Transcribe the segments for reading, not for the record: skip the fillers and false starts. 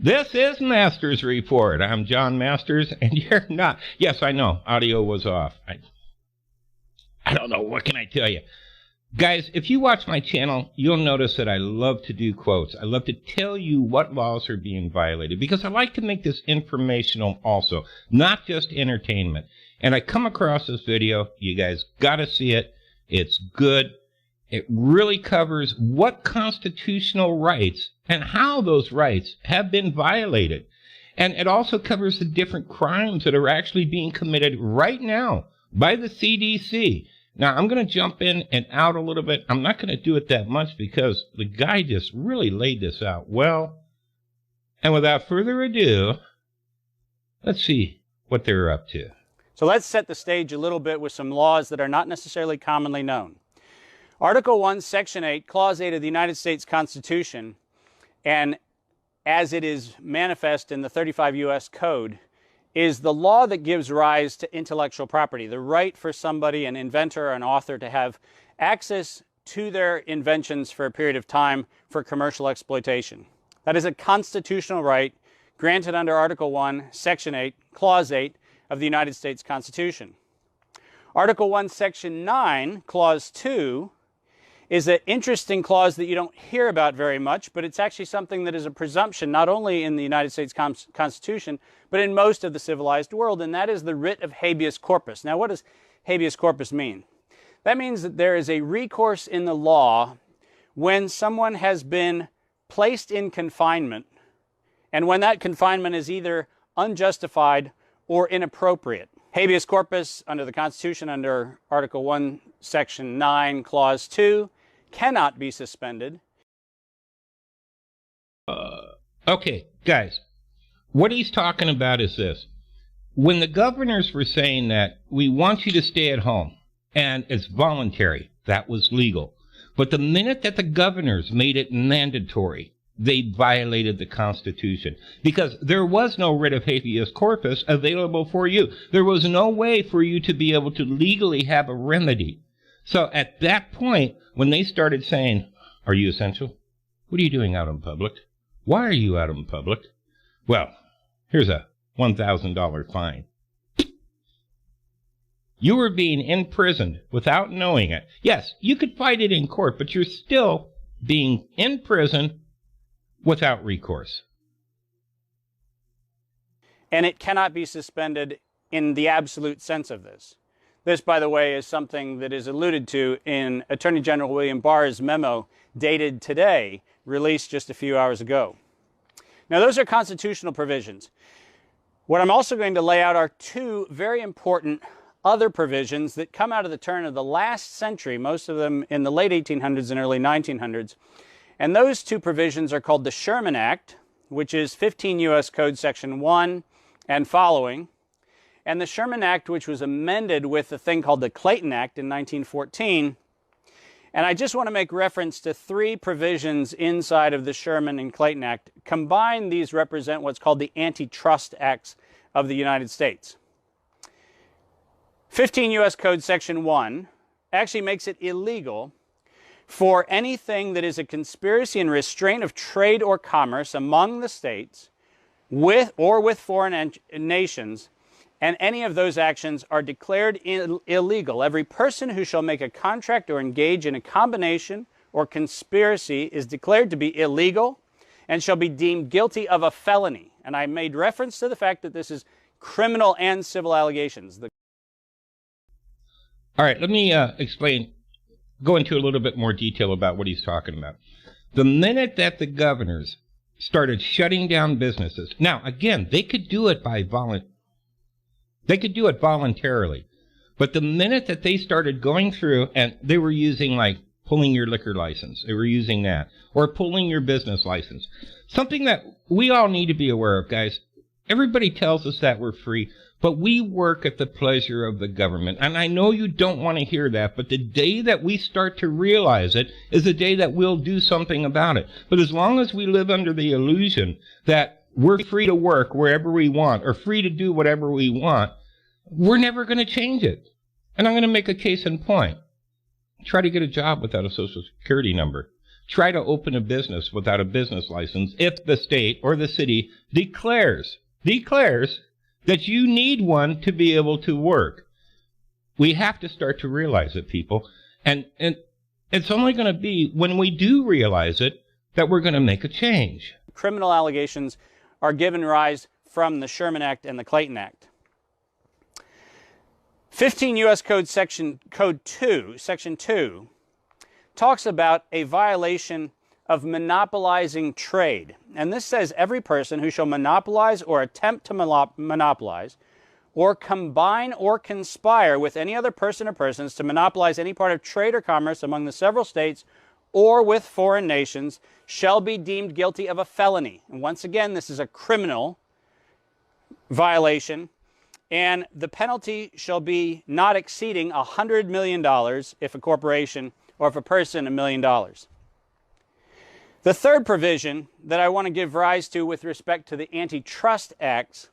This is Masters Report. I'm John Masters, and you're not. Yes, I know. Audio was off. I don't know. What can I tell you? Guys, if you watch my channel, you'll notice that I love to do quotes. I love to tell you what laws are being violated because I like to make this informational also, not just entertainment. And I come across this video. You guys got to see it. It's good. It really covers what constitutional rights and how those rights have been violated. And it also covers the different crimes that are actually being committed right now by the CDC. Now, I'm going to jump in and out a little bit. I'm not going to do it that much because the guy just really laid this out well. And without further ado, let's see what they're up to. So let's set the stage a little bit with some laws that are not necessarily commonly known. Article 1, Section 8, Clause 8 of the United States Constitution, and as it is manifest in the 35 U.S. Code, is the law that gives rise to intellectual property, the right for somebody, an inventor or an author, to have access to their inventions for a period of time for commercial exploitation. That is a constitutional right granted under Article 1, Section 8, Clause 8 of the United States Constitution. Article 1, Section 9, Clause 2 is an interesting clause that you don't hear about very much, but it's actually something that is a presumption not only in the United States Constitution, but in most of the civilized world, and that is the writ of habeas corpus. Now, what does habeas corpus mean? That means that there is a recourse in the law when someone has been placed in confinement, and when that confinement is either unjustified or inappropriate. Habeas corpus under the Constitution, under Article 1, Section 9, Clause 2, cannot be suspended. Okay, guys, what he's talking about is this. When the governors were saying that we want you to stay at home, and it's voluntary, that was legal. But the minute that the governors made it mandatory, they violated the Constitution because there was no writ of habeas corpus available for you. There was no way for you to be able to legally have a remedy. So at that point, when they started saying, are you essential? What are you doing out in public? Why are you out in public? Well, here's a $1,000 fine. You were being imprisoned without knowing it. Yes, you could fight it in court, but you're still being in prison without recourse. And it cannot be suspended in the absolute sense of this. This, by the way, is something that is alluded to in Attorney General William Barr's memo dated today, released just a few hours ago. Now, those are constitutional provisions. What I'm also going to lay out are two very important other provisions that come out of the turn of the last century, most of them in the late 1800s and early 1900s. And those two provisions are called the Sherman Act, which is 15 U.S. Code Section 1 and following, and the Sherman Act, which was amended with a thing called the Clayton Act in 1914. And I just want to make reference to three provisions inside of the Sherman and Clayton Act. Combined, these represent what's called the Antitrust Acts of the United States. 15 U.S. Code Section 1 actually makes it illegal for anything that is a conspiracy and restraint of trade or commerce among the states with foreign nations, and any of those actions are declared illegal. Every person who shall make a contract or engage in a combination or conspiracy is declared to be illegal and shall be deemed guilty of a felony. And I made reference to the fact that this is criminal and civil allegations. All right, let me go into a little bit more detail about what he's talking about. The minute that the governors started shutting down businesses, now again, they could do it voluntarily, but the minute that they started going through and they were using like pulling your liquor license, they were using that, or pulling your business license, something that we all need to be aware of, guys. Everybody tells us that we're free, but we work at the pleasure of the government. And I know you don't want to hear that, but the day that we start to realize it is the day that we'll do something about it. But as long as we live under the illusion that we're free to work wherever we want or free to do whatever we want, we're never going to change it. And I'm going to make a case in point. Try to get a job without a Social Security number. try to open a business without a business license if the state or the city declares that you need one to be able to work. We have to start to realize it, people. And it's only going to be when we do realize it that we're going to make a change. Criminal allegations are given rise from the Sherman Act and the Clayton Act. 15 U.S. Code Section 2, talks about a violation of monopolizing trade. And this says every person who shall monopolize or attempt to monopolize or combine or conspire with any other person or persons to monopolize any part of trade or commerce among the several states or with foreign nations shall be deemed guilty of a felony. And once again, this is a criminal violation, and the penalty shall be not exceeding $100 million if a corporation, or if a person, $1 million. The third provision that I want to give rise to with respect to the Antitrust Acts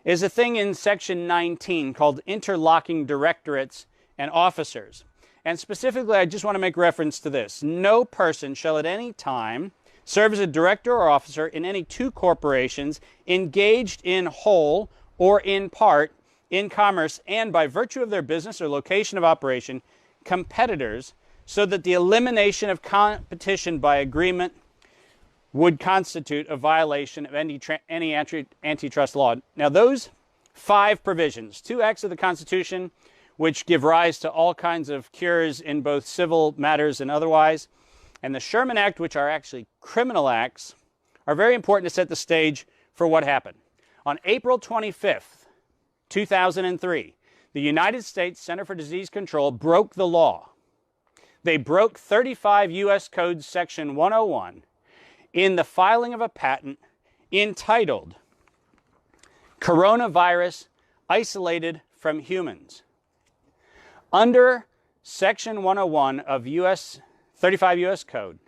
is a thing in Section 19 called interlocking directorates and officers. And specifically, I just want to make reference to this. No person shall at any time serve as a director or officer in any two corporations engaged in whole or in part in commerce and by virtue of their business or location of operation, competitors, so that the elimination of competition by agreement would constitute a violation of any antitrust law. Now, those 5 provisions, 2 acts of the Constitution, which give rise to all kinds of cures in both civil matters and otherwise, and the Sherman Act, which are actually criminal acts, are very important to set the stage for what happened. On April 25th, 2003, the United States Center for Disease Control broke the law. They broke 35 U.S. Code Section 101 in the filing of a patent entitled Coronavirus Isolated from Humans. Under Section 101 of 35 U.S. Code,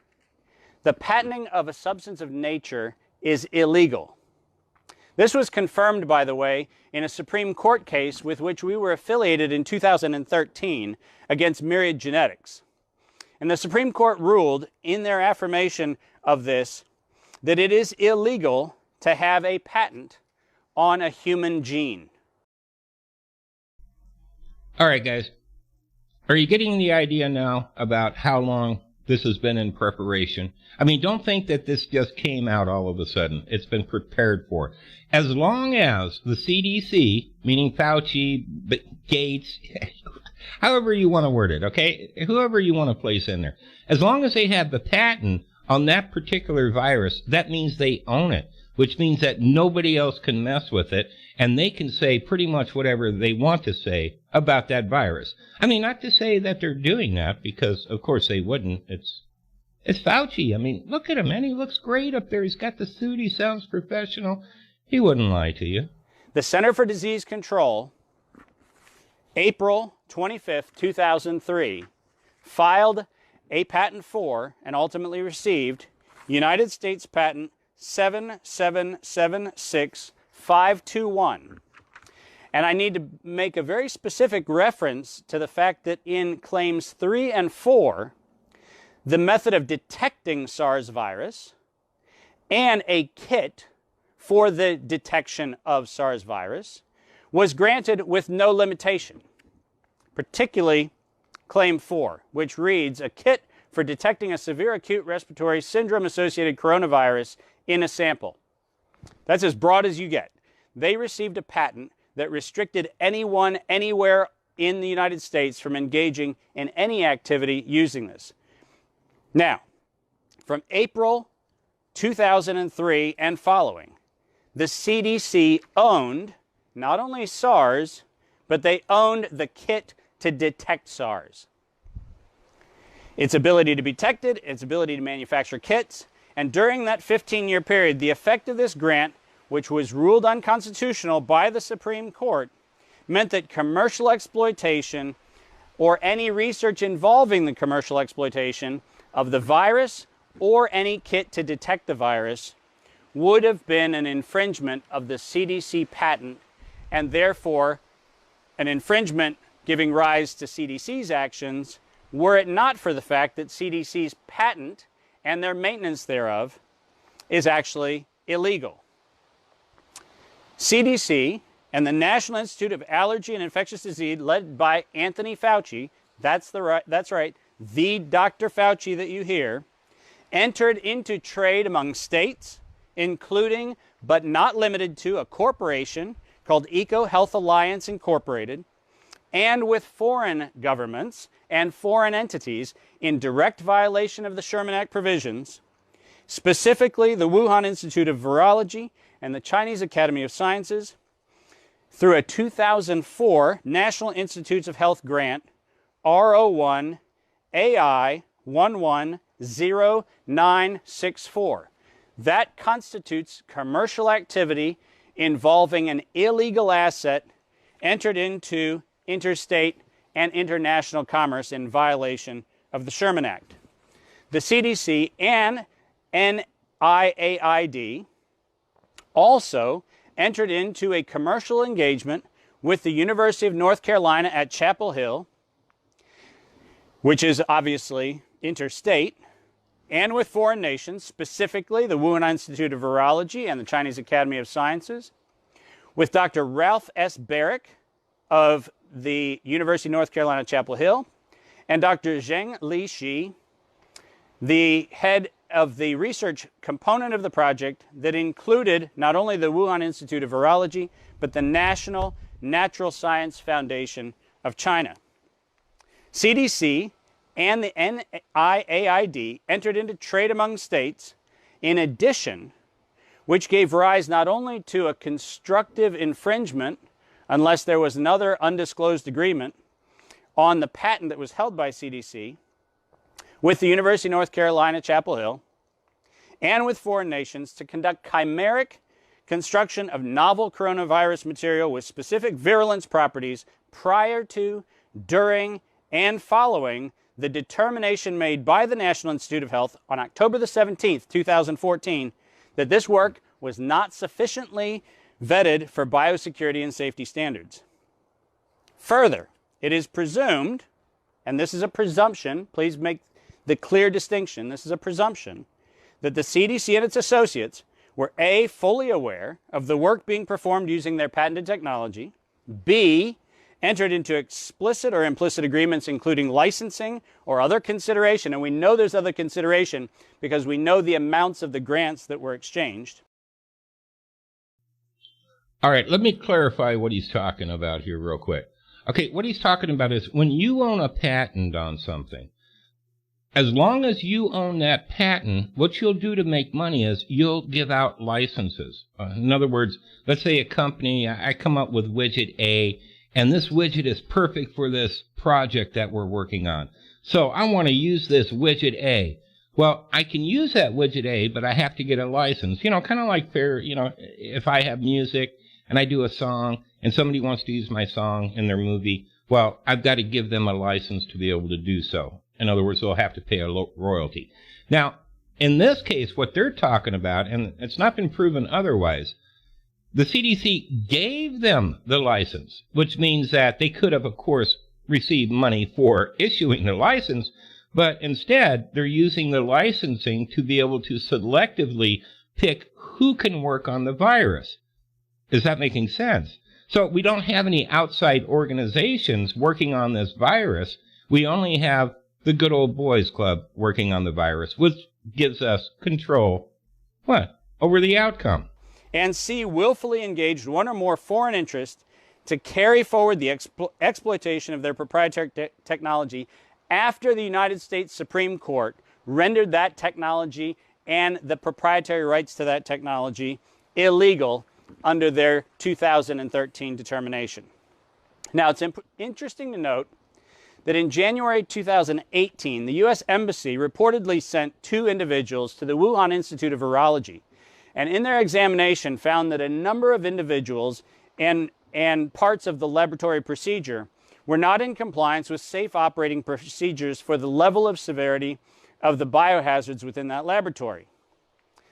the patenting of a substance of nature is illegal. This was confirmed, by the way, in a Supreme Court case with which we were affiliated in 2013 against Myriad Genetics. And the Supreme Court ruled in their affirmation of this that it is illegal to have a patent on a human gene. All right, guys. Are you getting the idea now about how long this has been in preparation? I mean, don't think that this just came out all of a sudden. It's been prepared for. As long as the CDC, meaning Fauci, Gates, however you want to word it, okay? Whoever you want to place in there. As long as they have the patent on that particular virus, that means they own it, which means that nobody else can mess with it, and they can say pretty much whatever they want to say about that virus. I mean, not to say that they're doing that, because of course they wouldn't. It's Fauci. I mean, look at him, man. He looks great up there. He's got the suit. He sounds professional. He wouldn't lie to you. The Center for Disease Control, April 25th, 2003, filed a patent for and ultimately received United States Patent 7776521. And I need to make a very specific reference to the fact that in claims 3 and 4, the method of detecting SARS virus and a kit for the detection of SARS virus was granted with no limitation, particularly claim 4, which reads, a kit for detecting a severe acute respiratory syndrome-associated coronavirus in a sample. That's as broad as you get. They received a patent that restricted anyone, anywhere in the United States from engaging in any activity using this. Now, from April 2003 and following, the CDC owned not only SARS, but they owned the kit to detect SARS. Its ability to be detected, its ability to manufacture kits, and during that 15-year period, the effect of this grant, which was ruled unconstitutional by the Supreme Court, meant that commercial exploitation or any research involving the commercial exploitation of the virus or any kit to detect the virus would have been an infringement of the CDC patent, and therefore an infringement giving rise to CDC's actions, were it not for the fact that CDC's patent and their maintenance thereof is actually illegal. CDC and the National Institute of Allergy and Infectious Disease, led by Anthony Fauci, that's right, the Dr. Fauci that you hear, entered into trade among states, including but not limited to a corporation called EcoHealth Alliance Incorporated, and with foreign governments and foreign entities in direct violation of the Sherman Act provisions, specifically the Wuhan Institute of Virology and the Chinese Academy of Sciences, through a 2004 National Institutes of Health grant, RO1 AI 110964. That constitutes commercial activity involving an illegal asset entered into interstate and international commerce in violation of the Sherman Act. The CDC and NIAID also entered into a commercial engagement with the University of North Carolina at Chapel Hill, which is obviously interstate, and with foreign nations, specifically the Wuhan Institute of Virology and the Chinese Academy of Sciences, with Dr. Ralph S. Barrick of the University of North Carolina at Chapel Hill, and Dr. Zheng Li Shi, the head of the research component of the project that included not only the Wuhan Institute of Virology, but the National Natural Science Foundation of China. CDC and the NIAID entered into trade among states, in addition, which gave rise not only to a constructive infringement, unless there was another undisclosed agreement, on the patent that was held by CDC, with the University of North Carolina, Chapel Hill, and with foreign nations to conduct chimeric construction of novel coronavirus material with specific virulence properties prior to, during, and following the determination made by the National Institute of Health on October the 17th, 2014, that this work was not sufficiently vetted for biosecurity and safety standards. Further, it is presumed, and this is a presumption, please make the clear distinction, this is a presumption, that the CDC and its associates were A, fully aware of the work being performed using their patented technology, B, entered into explicit or implicit agreements including licensing or other consideration, and we know there's other consideration because we know the amounts of the grants that were exchanged. All right, let me clarify what he's talking about here real quick. Okay, what he's talking about is when you own a patent on something, as long as you own that patent, what you'll do to make money is you'll give out licenses. In other words, let's say a company, I come up with widget A, and this widget is perfect for this project that we're working on. So I want to use this widget A. Well, I can use that widget A, but I have to get a license. You know, kind of like if I have music and I do a song and somebody wants to use my song in their movie, well, I've got to give them a license to be able to do so. In other words, they'll have to pay a royalty. Now, in this case, what they're talking about, and it's not been proven otherwise, the CDC gave them the license, which means that they could have, of course, received money for issuing the license, but instead they're using the licensing to be able to selectively pick who can work on the virus. Is that making sense? So we don't have any outside organizations working on this virus. We only have the good old boys club working on the virus, which gives us control, over the outcome. And C, willfully engaged one or more foreign interests to carry forward the exploitation of their proprietary technology after the United States Supreme Court rendered that technology and the proprietary rights to that technology illegal under their 2013 determination. Now, it's interesting to note that in January 2018, the U.S. Embassy reportedly sent 2 individuals to the Wuhan Institute of Virology, and in their examination found that a number of individuals and parts of the laboratory procedure were not in compliance with safe operating procedures for the level of severity of the biohazards within that laboratory.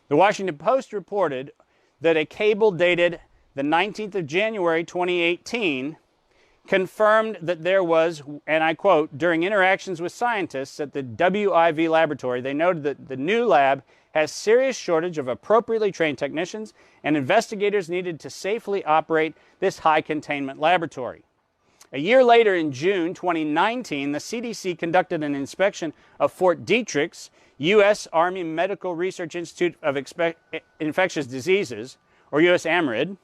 The Washington Post reported that a cable dated the 19th of January 2018 confirmed that there was, and I quote, during interactions with scientists at the WIV laboratory, they noted that the new lab has serious shortage of appropriately trained technicians, and investigators needed to safely operate this high containment laboratory. A year later, in June 2019, the CDC conducted an inspection of Fort Detrick's U.S. Army Medical Research Institute of Infectious Diseases, or USAMRID,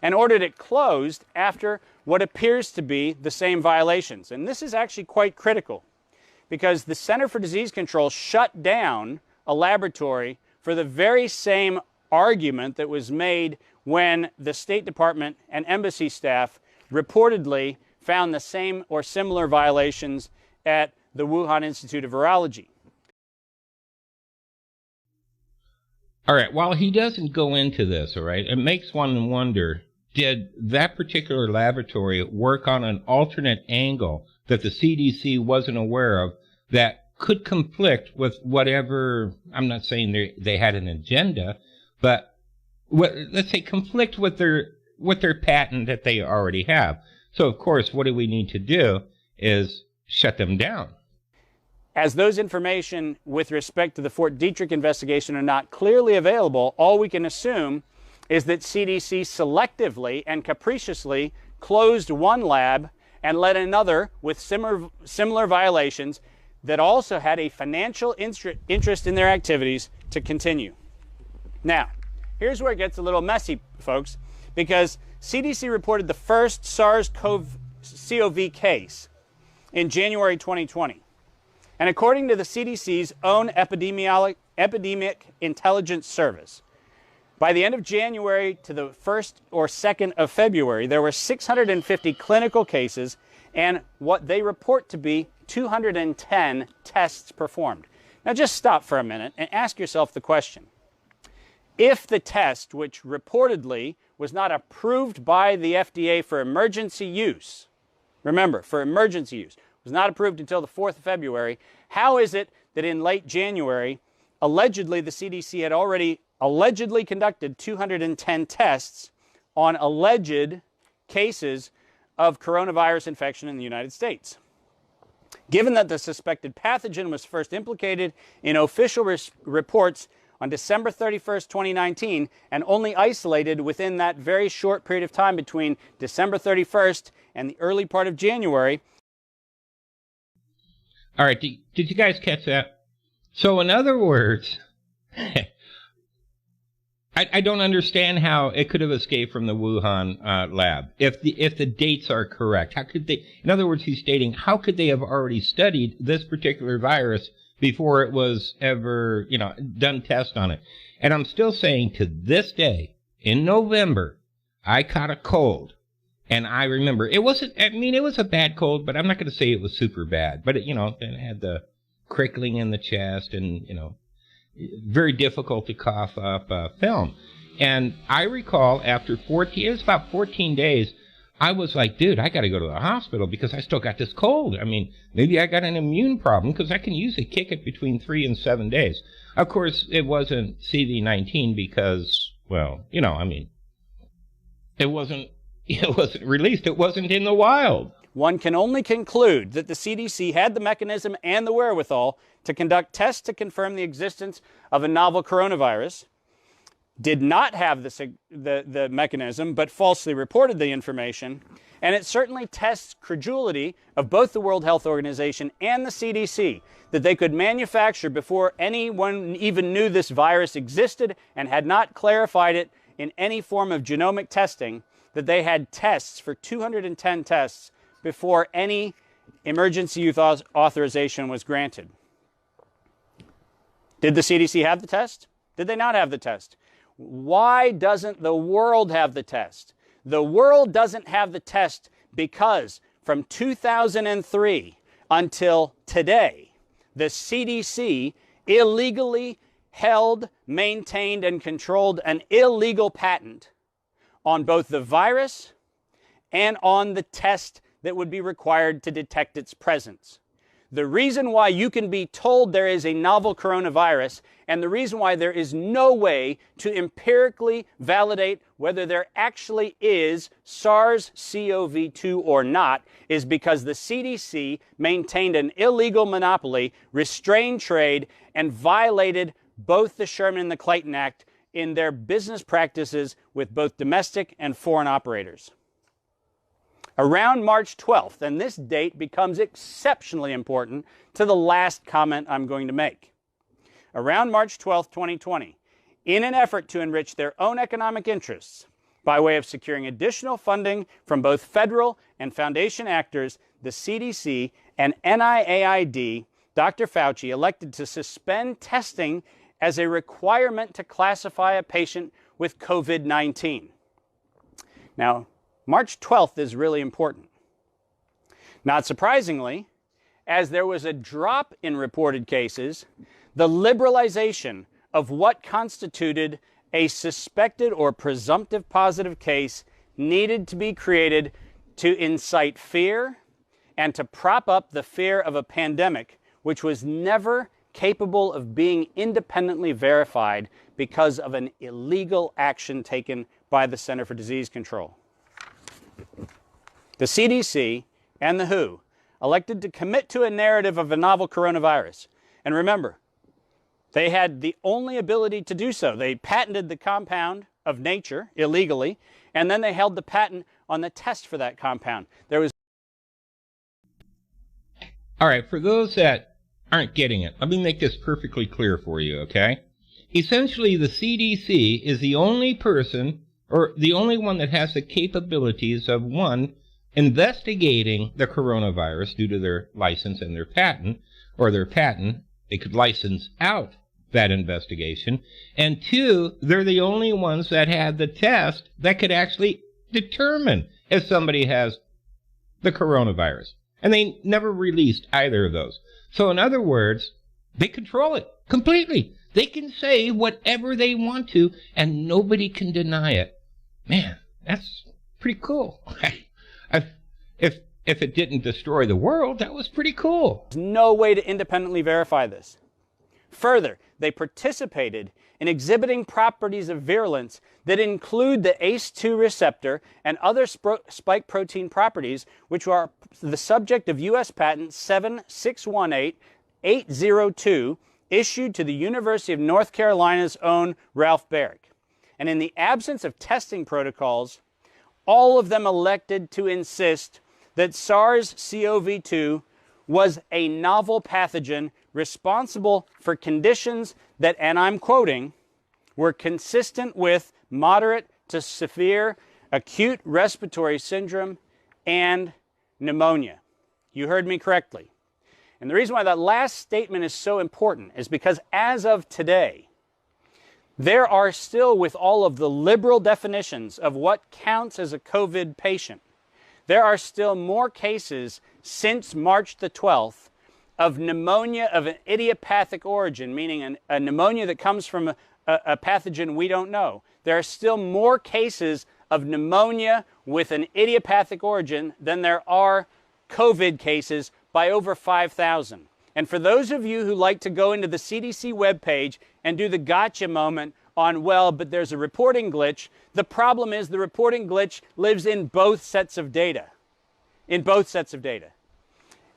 and ordered it closed after what appears to be the same violations. And this is actually quite critical, because the Center for Disease Control shut down a laboratory for the very same argument that was made when the State Department and embassy staff reportedly found the same or similar violations at the Wuhan Institute of Virology. All right, while he doesn't go into this, all right, it makes one wonder, did that particular laboratory work on an alternate angle that the CDC wasn't aware of that could conflict with whatever, I'm not saying they had an agenda, but let's say conflict with their patent that they already have. So, of course, what do we need to do is shut them down. As those information with respect to the Fort Detrick investigation are not clearly available, all we can assume is that CDC selectively and capriciously closed one lab and let another with similar violations that also had a financial interest in their activities to continue. Now, here's where it gets a little messy, folks, because CDC reported the first SARS-CoV case in January 2020. And according to the CDC's own Epidemic Intelligence Service, by the end of January to the 1st or 2nd of February, there were 650 clinical cases and what they report to be 210 tests performed. Now just stop for a minute and ask yourself the question. If the test, which reportedly was not approved by the FDA for emergency use, remember, for emergency use, was not approved until the 4th of February, how is it that in late January, allegedly the CDC had already allegedly conducted 210 tests on alleged cases of coronavirus infection in the United States? Given that the suspected pathogen was first implicated in official reports on December 31st, 2019, and only isolated within that very short period of time between December 31st and the early part of January. All right, did you guys catch that? So in other words, I don't understand how it could have escaped from the Wuhan lab if the dates are correct. How could they? In other words, he's stating, how could they have already studied this particular virus before it was ever, done tests on it? And I'm still saying to this day, in November, I caught a cold, and I remember it wasn't. I mean, it was a bad cold, but I'm not going to say it was super bad. But it had the crickling in the chest, and very difficult to cough up film. And I recall after it was about 14 days, I was like, dude, I got to go to the hospital because I still got this cold. I mean, maybe I got an immune problem because I can usually kick it between 3 and 7 days. Of course, it wasn't CV-19 because, it wasn't released. It wasn't in the wild. One can only conclude that the CDC had the mechanism and the wherewithal to conduct tests to confirm the existence of a novel coronavirus, did not have the mechanism, but falsely reported the information, and it certainly tests credulity of both the World Health Organization and the CDC that they could manufacture before anyone even knew this virus existed and had not clarified it in any form of genomic testing, that they had tests for 210 tests before any emergency use authorization was granted. Did the CDC have the test? Did they not have the test? Why doesn't the world have the test? The world doesn't have the test because from 2003 until today, the CDC illegally held, maintained, and controlled an illegal patent on both the virus and on the test that would be required to detect its presence. The reason why you can be told there is a novel coronavirus, and the reason why there is no way to empirically validate whether there actually is SARS-CoV-2 or not, is because the CDC maintained an illegal monopoly, restrained trade, and violated both the Sherman and the Clayton Act in their business practices with both domestic and foreign operators. Around March 12th, and this date becomes exceptionally important to the last comment I'm going to make. Around March 12th, 2020, in an effort to enrich their own economic interests by way of securing additional funding from both federal and foundation actors, the CDC and NIAID, Dr. Fauci elected to suspend testing as a requirement to classify a patient with COVID-19. Now, March 12th is really important. Not surprisingly, as there was a drop in reported cases, the liberalization of what constituted a suspected or presumptive positive case needed to be created to incite fear and to prop up the fear of a pandemic, which was never capable of being independently verified because of an illegal action taken by the Center for Disease Control. The CDC and the WHO elected to commit to a narrative of a novel coronavirus. And remember, they had the only ability to do so. They patented the compound of nature illegally, and then they held the patent on the test for that compound. There was... All right, for those that aren't getting it, let me make this perfectly clear for you, okay? Essentially, the CDC is the only person, or the only one that has the capabilities of, one, investigating the coronavirus due to their license and their patent, or their patent, they could license out that investigation, and two, they're the only ones that had the test that could actually determine if somebody has the coronavirus. And they never released either of those. So in other words, they control it completely. They can say whatever they want to, and nobody can deny it. Man, that's pretty cool. If it didn't destroy the world, that was pretty cool. There's no way to independently verify this. Further, they participated in exhibiting properties of virulence that include the ACE2 receptor and other spike protein properties, which are the subject of U.S. Patent 7618802, issued to the University of North Carolina's own Ralph Barrick. And in the absence of testing protocols, all of them elected to insist that SARS-CoV-2 was a novel pathogen responsible for conditions that, and I'm quoting, were consistent with moderate to severe acute respiratory syndrome and pneumonia. You heard me correctly. And the reason why that last statement is so important is because as of today, there are still, with all of the liberal definitions of what counts as a COVID patient, there are still more cases since March the 12th of pneumonia of an idiopathic origin, meaning a pneumonia that comes from a pathogen we don't know. There are still more cases of pneumonia with an idiopathic origin than there are COVID cases, by over 5,000. And for those of you who like to go into the CDC webpage and do the gotcha moment on, well, but there's a reporting glitch, the problem is the reporting glitch lives in both sets of data. In both sets of data.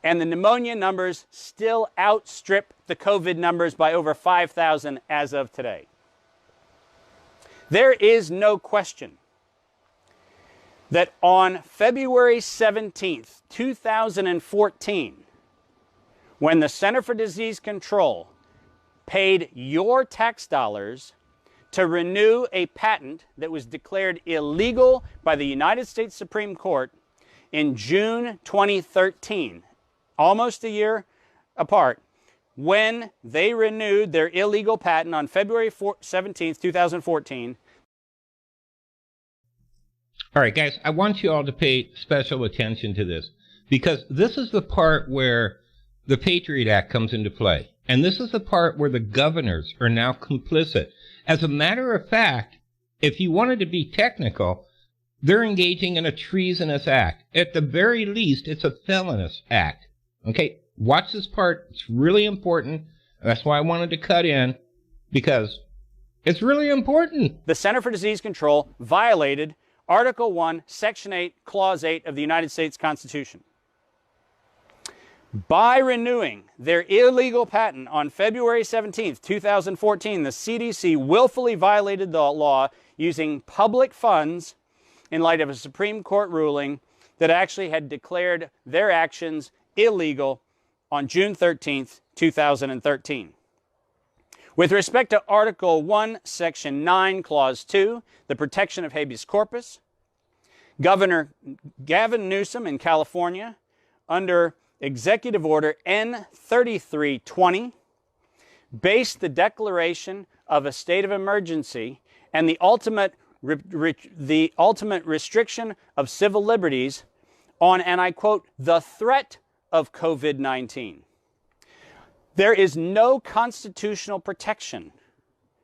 And the pneumonia numbers still outstrip the COVID numbers by over 5,000 as of today. There is no question that on February 17th, 2014, when the Center for Disease Control paid your tax dollars to renew a patent that was declared illegal by the United States Supreme Court in June 2013, almost a year apart, when they renewed their illegal patent on February 17th, 2014. All right, guys, I want you all to pay special attention to this, because this is the part where the Patriot Act comes into play. And this is the part where the governors are now complicit. As a matter of fact, if you wanted to be technical, they're engaging in a treasonous act. At the very least, it's a felonious act. Okay? Watch this part. It's really important. That's why I wanted to cut in, because it's really important. The Center for Disease Control violated Article 1, Section 8, Clause 8 of the United States Constitution. By renewing their illegal patent on February 17, 2014, the CDC willfully violated the law using public funds in light of a Supreme Court ruling that actually had declared their actions illegal on June 13, 2013. With respect to Article 1, Section 9, Clause 2, the protection of habeas corpus, Governor Gavin Newsom in California, under Executive Order N3320, based the declaration of a state of emergency and the ultimate restriction of civil liberties on, and I quote, the threat of COVID-19. There is no constitutional protection.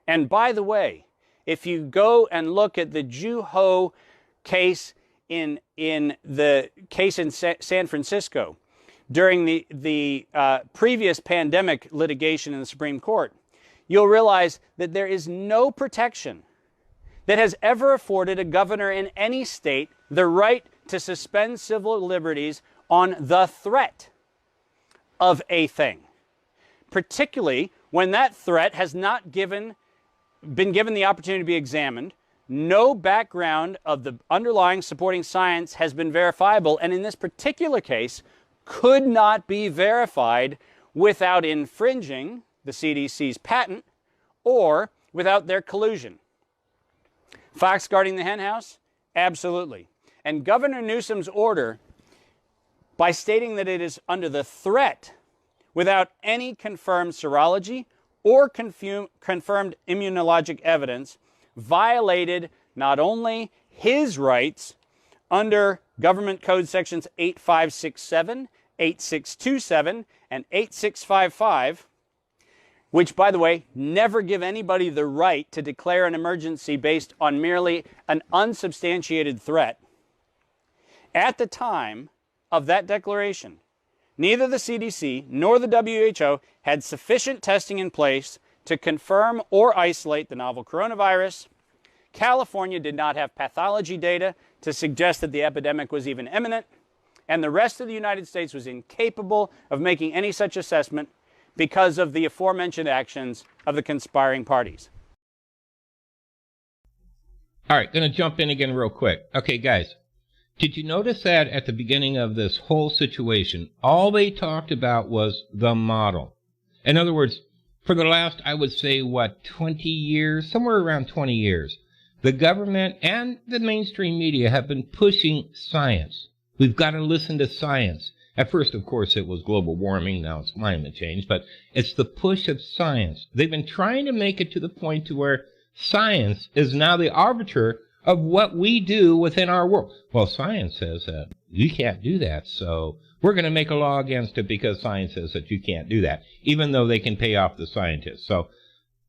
And by the way, if you go and look at the Ju Ho case in the case in San Francisco, during the previous pandemic litigation in the Supreme Court, you'll realize that there is no protection that has ever afforded a governor in any state the right to suspend civil liberties on the threat of a thing, particularly when that threat has not been given the opportunity to be examined. No background of the underlying supporting science has been verifiable, and in this particular case, could not be verified without infringing the CDC's patent or without their collusion. Fox guarding the henhouse? Absolutely. And Governor Newsom's order, by stating that it is under the threat without any confirmed serology or confirmed immunologic evidence, violated not only his rights under Government Code Sections 8567, 8627, and 8655, which, by the way, never give anybody the right to declare an emergency based on merely an unsubstantiated threat. At the time of that declaration, neither the CDC nor the WHO had sufficient testing in place to confirm or isolate the novel coronavirus. California did not have pathology data to suggest that the epidemic was even imminent, and the rest of the United States was incapable of making any such assessment because of the aforementioned actions of the conspiring parties. All right, going to jump in again real quick. Okay, guys, did you notice that at the beginning of this whole situation, all they talked about was the model? In other words, for the last, I would say, 20 years, somewhere around 20 years, the government and the mainstream media have been pushing science. We've got to listen to science. At first, of course, it was global warming. Now it's climate change. But it's the push of science. They've been trying to make it to the point to where science is now the arbiter of what we do within our world. Well, science says that you can't do that, so we're going to make a law against it because science says that you can't do that, even though they can pay off the scientists. So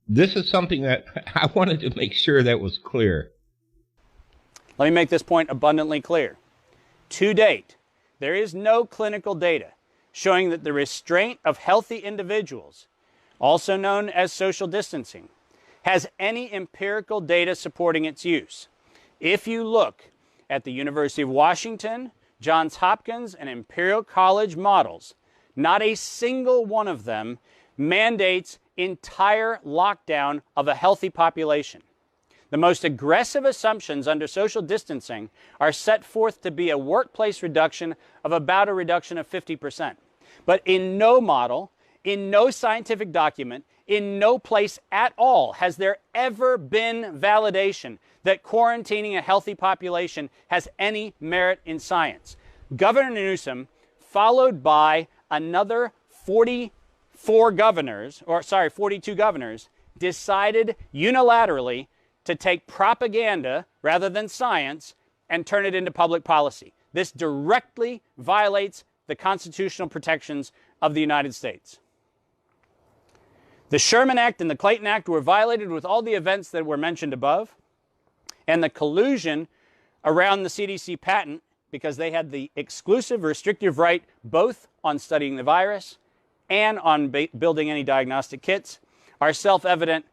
this is something that I wanted to make sure that was clear. Let me make this point abundantly clear. To date, there is no clinical data showing that the restraint of healthy individuals, also known as social distancing, has any empirical data supporting its use. If you look at the University of Washington, Johns Hopkins, and Imperial College models, not a single one of them mandates entire lockdown of a healthy population. The most aggressive assumptions under social distancing are set forth to be a workplace reduction of about a reduction of 50%. But in no model, in no scientific document, in no place at all has there ever been validation that quarantining a healthy population has any merit in science. Governor Newsom, followed by another 42 governors, decided unilaterally to take propaganda rather than science and turn it into public policy. This directly violates the constitutional protections of the United States. The Sherman Act and the Clayton Act were violated with all the events that were mentioned above, and the collusion around the CDC patent because they had the exclusive restrictive right both on studying the virus and on building any diagnostic kits, are self-evident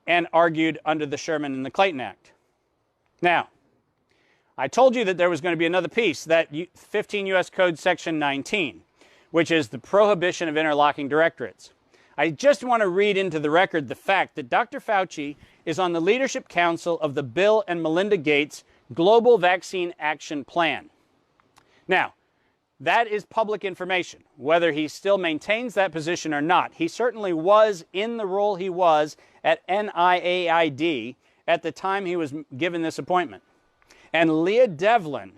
and argued under the Sherman and the Clayton Act. Now, I told you that there was going to be another piece, that 15 U.S. Code Section 19, which is the prohibition of interlocking directorates. I just want to read into the record the fact that Dr. Fauci is on the Leadership Council of the Bill and Melinda Gates Global Vaccine Action Plan. Now, that is public information. Whether he still maintains that position or not, he certainly was in the role he was at NIAID at the time he was given this appointment. And Leah Devlin,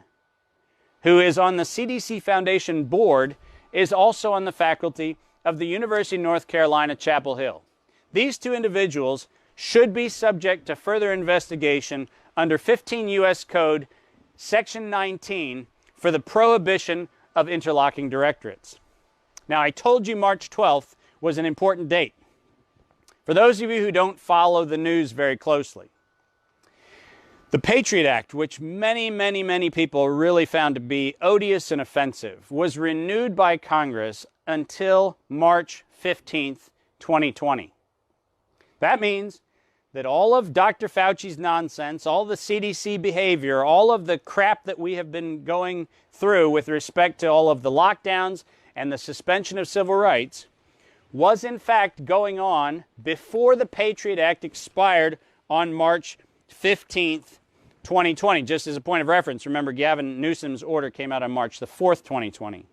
who is on the CDC Foundation board, is also on the faculty of the University of North Carolina, Chapel Hill. These two individuals should be subject to further investigation under 15 U.S. Code Section 19 for the prohibition of interlocking directorates. Now, I told you March 12th was an important date. For those of you who don't follow the news very closely, the Patriot Act, which many people really found to be odious and offensive, was renewed by Congress until March 15th, 2020. That means that all of Dr. Fauci's nonsense, all the CDC behavior, all of the crap that we have been going through with respect to all of the lockdowns and the suspension of civil rights was in fact going on before the Patriot Act expired on March 15th, 2020. Just as a point of reference, remember Gavin Newsom's order came out on March the 4th, 2020.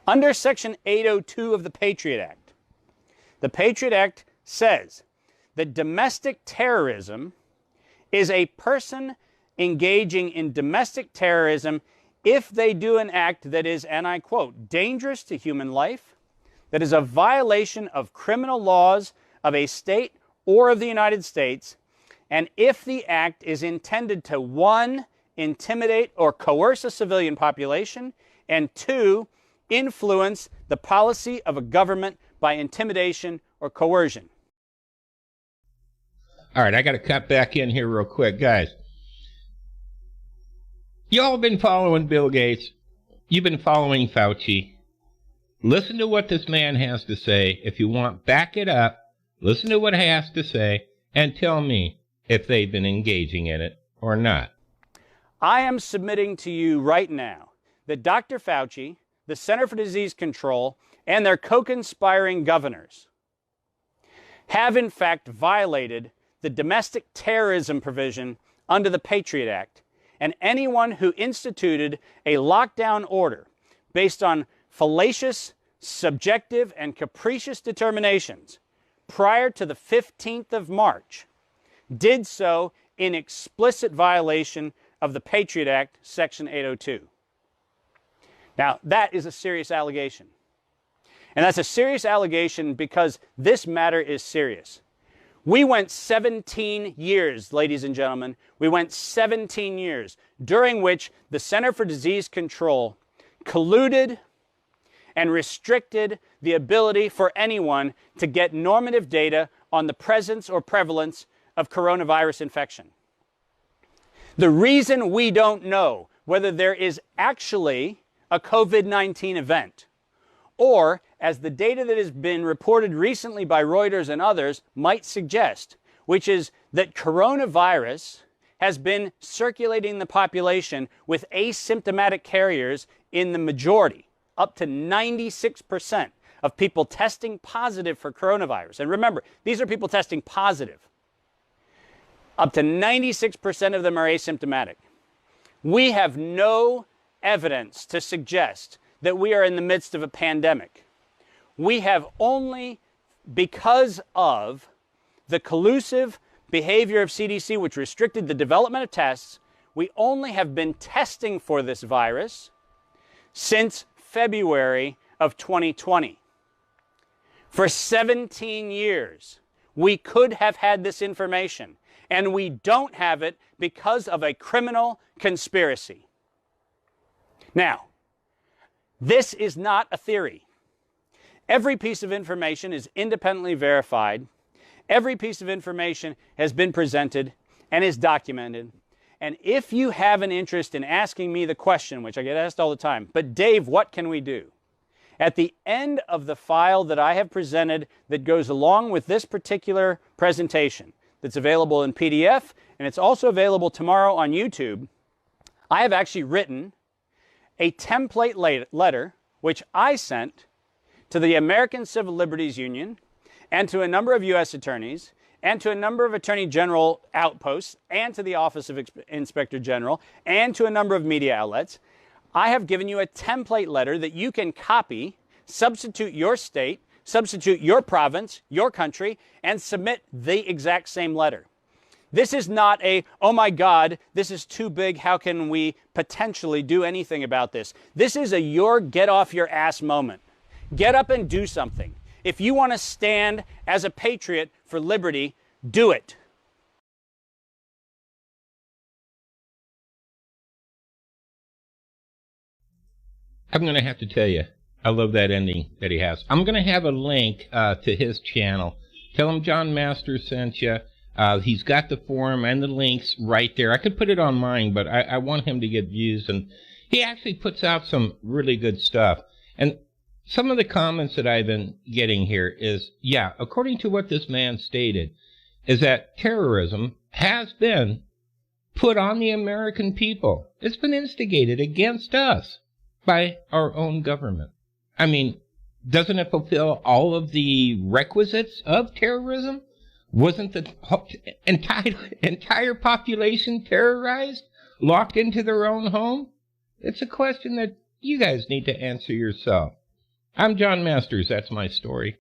Under Section 802 of the Patriot Act says that domestic terrorism is a person engaging in domestic terrorism if they do an act that is, and I quote, dangerous to human life, that is a violation of criminal laws of a state or of the United States, and if the act is intended to, 1, intimidate or coerce a civilian population, and 2, influence the policy of a government by intimidation or coercion. All right, I got to cut back in here real quick. Guys, y'all have been following Bill Gates. You've been following Fauci. Listen to what this man has to say. If you want, back it up. Listen to what he has to say and tell me if they've been engaging in it or not. I am submitting to you right now that Dr. Fauci, the Center for Disease Control, and their co-conspiring governors have in fact violated the domestic terrorism provision under the Patriot Act, and anyone who instituted a lockdown order based on fallacious, subjective, and capricious determinations prior to the 15th of March did so in explicit violation of the Patriot Act, Section 802. Now, that is a serious allegation. And that's a serious allegation because this matter is serious. We went 17 years, ladies and gentlemen. We went 17 years during which the Center for Disease Control colluded and restricted the ability for anyone to get normative data on the presence or prevalence of coronavirus infection. The reason we don't know whether there is actually a COVID-19 event, or, as the data that has been reported recently by Reuters and others might suggest, which is that coronavirus has been circulating in the population with asymptomatic carriers in the majority, up to 96% of people testing positive for coronavirus. And remember, these are people testing positive. Up to 96% of them are asymptomatic. We have no evidence to suggest that we are in the midst of a pandemic. We have only, because of the collusive behavior of CDC, which restricted the development of tests, we only have been testing for this virus since February of 2020. For 17 years, we could have had this information, and we don't have it because of a criminal conspiracy. Now, this is not a theory. Every piece of information is independently verified. Every piece of information has been presented and is documented. And if you have an interest in asking me the question, which I get asked all the time, but Dave, what can we do? At the end of the file that I have presented that goes along with this particular presentation, that's available in PDF, and it's also available tomorrow on YouTube, I have actually written a template letter which I sent to the American Civil Liberties Union and to a number of U.S. attorneys and to a number of Attorney General outposts and to the Office of Inspector General and to a number of media outlets. I have given you a template letter that you can copy, substitute your state, substitute your province, your country, and submit the exact same letter. This is not a, oh my God, this is too big, how can we potentially do anything about this? This is a your get off your ass moment. Get up and do something. If you want to stand as a patriot for liberty, do it. I'm going to have to tell you, I love that ending that he has. I'm going to have a link to his channel. Tell him John Masters sent you. He's got the forum and the links right there. I could put it on mine, but I want him to get views. And he actually puts out some really good stuff. And some of the comments that I've been getting here is, yeah, according to what this man stated, is that terrorism has been put on the American people. It's been instigated against us by our own government. I mean, doesn't it fulfill all of the requisites of terrorism? Wasn't the entire population terrorized, locked into their own home? It's a question that you guys need to answer yourself. I'm John Masters. That's my story.